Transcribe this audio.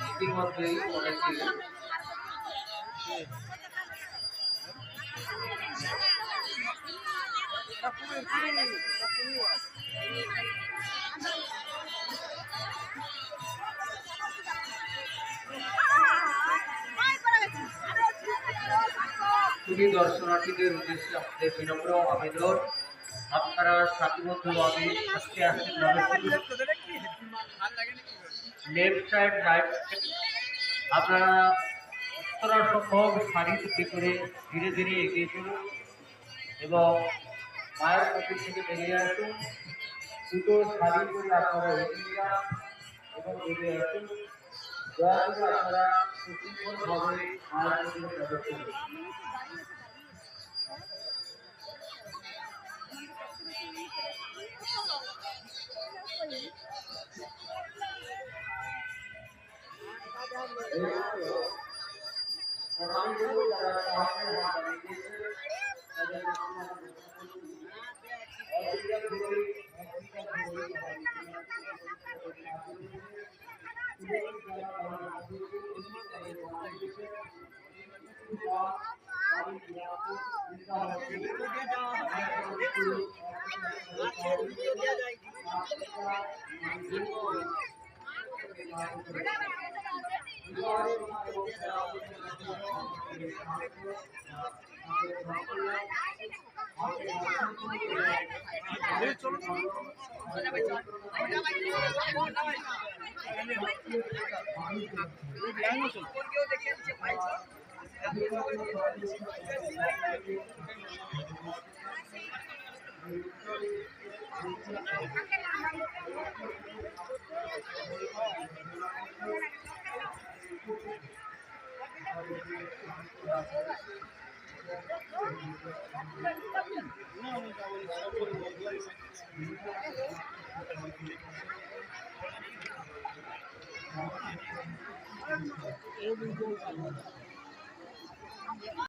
ইতিমধ্যেই অনেকে খুবই দর্শনার্থীদের উদ্দেশ্যে আমাদের বিনম্র আবেদন, আপনারা সারিবদ্ধভাবে আস্তে আস্তে লেফট সাইড রাইট আপনারা যতটা সম্ভব সারি তৈরি করে ধীরে ধীরে এগিয়ে চলুন এবং মায়ের মন্দির থেকে বেরিয়ে আসুন। দুটো সারি করে আপনারা এগিয়ে যান এবং এগিয়ে আসুন। দয়া করে আপনারা সুশৃঙ্খলভাবে মায়ের মন্দিরে প্রবেশ করুন।